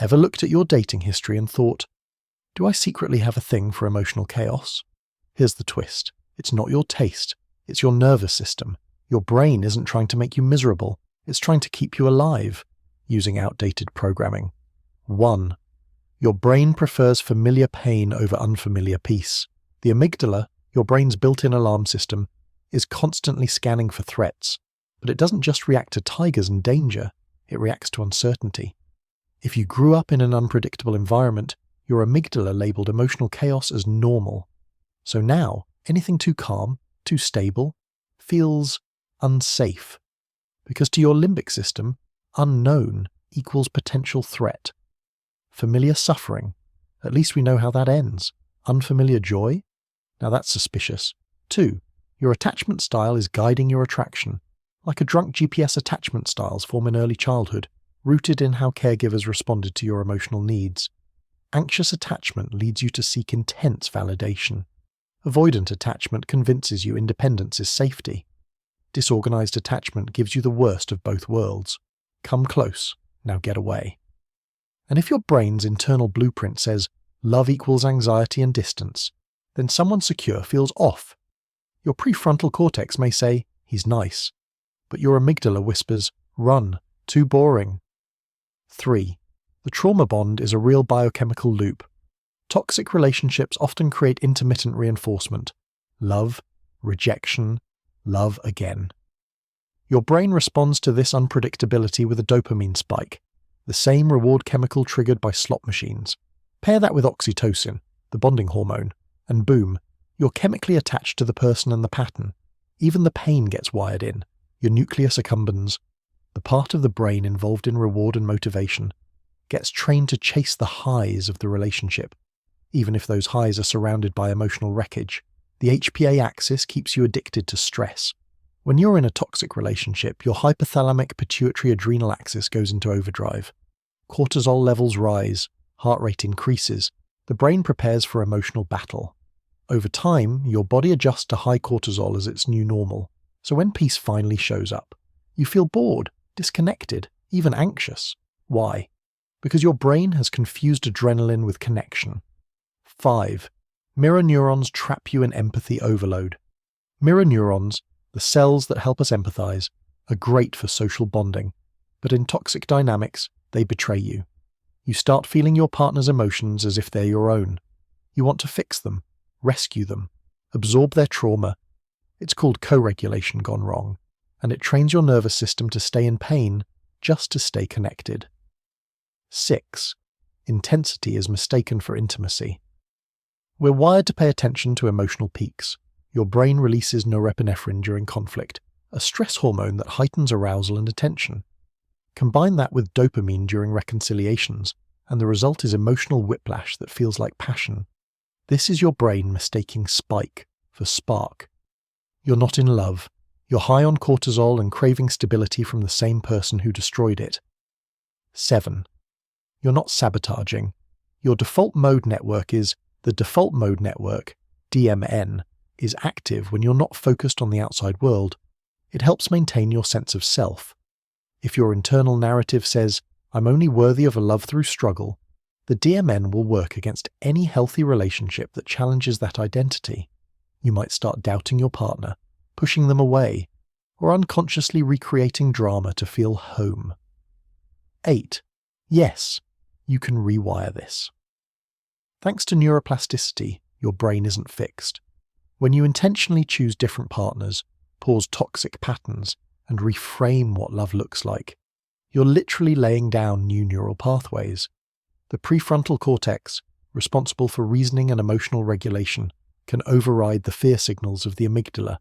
Ever looked at your dating history and thought, do I secretly have a thing for emotional chaos? Here's the twist. It's not your taste. It's your nervous system. Your brain isn't trying to make you miserable. It's trying to keep you alive, using outdated programming. 1. Your brain prefers familiar pain over unfamiliar peace. The amygdala, your brain's built-in alarm system, is constantly scanning for threats, but it doesn't just react to tigers and danger, it reacts to uncertainty. If you grew up in an unpredictable environment, your amygdala labeled emotional chaos as normal. So now, anything too calm, too stable, feels unsafe. Because to your limbic system, unknown equals potential threat. Familiar suffering, at least we know how that ends. Unfamiliar joy? Now that's suspicious. 2. Your attachment style is guiding your attraction, like a drunk GPS attachment styles form in early childhood, rooted in how caregivers responded to your emotional needs. Anxious attachment leads you to seek intense validation. Avoidant attachment convinces you independence is safety. Disorganized attachment gives you the worst of both worlds. Come close, now get away. And if your brain's internal blueprint says love equals anxiety and distance, then someone secure feels off. Your prefrontal cortex may say, he's nice, but your amygdala whispers, run, too boring. 3. The trauma bond is a real biochemical loop. Toxic relationships often create intermittent reinforcement. Love, rejection, love again. Your brain responds to this unpredictability with a dopamine spike, the same reward chemical triggered by slot machines. Pair that with oxytocin, the bonding hormone, and boom, you're chemically attached to the person and the pattern. Even the pain gets wired in. Your nucleus accumbens, the part of the brain involved in reward and motivation, gets trained to chase the highs of the relationship, even if those highs are surrounded by emotional wreckage. The HPA axis keeps you addicted to stress. When you're in a toxic relationship, your hypothalamic pituitary adrenal axis goes into overdrive. Cortisol levels rise, heart rate increases, the brain prepares for emotional battle. Over time, your body adjusts to high cortisol as its new normal, so when peace finally shows up, you feel bored, disconnected, even anxious. Why? Because your brain has confused adrenaline with connection. 5. Mirror neurons trap you in empathy overload. Mirror neurons, the cells that help us empathize, are great for social bonding, but in toxic dynamics, they betray you. You start feeling your partner's emotions as if they're your own. You want to fix them, rescue them, absorb their trauma. It's called co-regulation gone wrong, and it trains your nervous system to stay in pain just to stay connected. 6. Intensity is mistaken for intimacy. We're wired to pay attention to emotional peaks. Your brain releases norepinephrine during conflict, a stress hormone that heightens arousal and attention. Combine that with dopamine during reconciliations, and the result is emotional whiplash that feels like passion. This is your brain mistaking spike for spark. You're not in love. You're high on cortisol and craving stability from the same person who destroyed it. 7. You're not sabotaging. Your default mode network is the default mode network, DMN, is active when you're not focused on the outside world. It helps maintain your sense of self. If your internal narrative says, I'm only worthy of a love through struggle, the DMN will work against any healthy relationship that challenges that identity. You might start doubting your partner, pushing them away, or unconsciously recreating drama to feel home. 8. Yes, you can rewire this. Thanks to neuroplasticity, your brain isn't fixed. When you intentionally choose different partners, pause toxic patterns, and reframe what love looks like, you're literally laying down new neural pathways. The prefrontal cortex, responsible for reasoning and emotional regulation, can override the fear signals of the amygdala.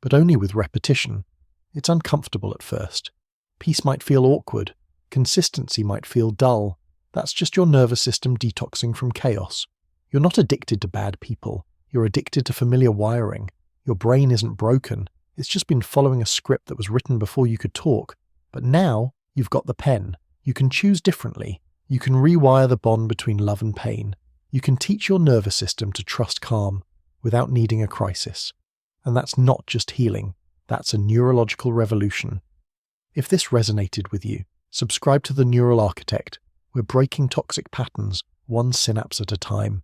But only with repetition. It's uncomfortable at first. Peace might feel awkward. Consistency might feel dull. That's just your nervous system detoxing from chaos. You're not addicted to bad people. You're addicted to familiar wiring. Your brain isn't broken. It's just been following a script that was written before you could talk. But now, you've got the pen. You can choose differently. You can rewire the bond between love and pain. You can teach your nervous system to trust calm without needing a crisis. And that's not just healing. That's a neurological revolution. If this resonated with you, subscribe to The Neural Architect We're breaking toxic patterns, one synapse at a time.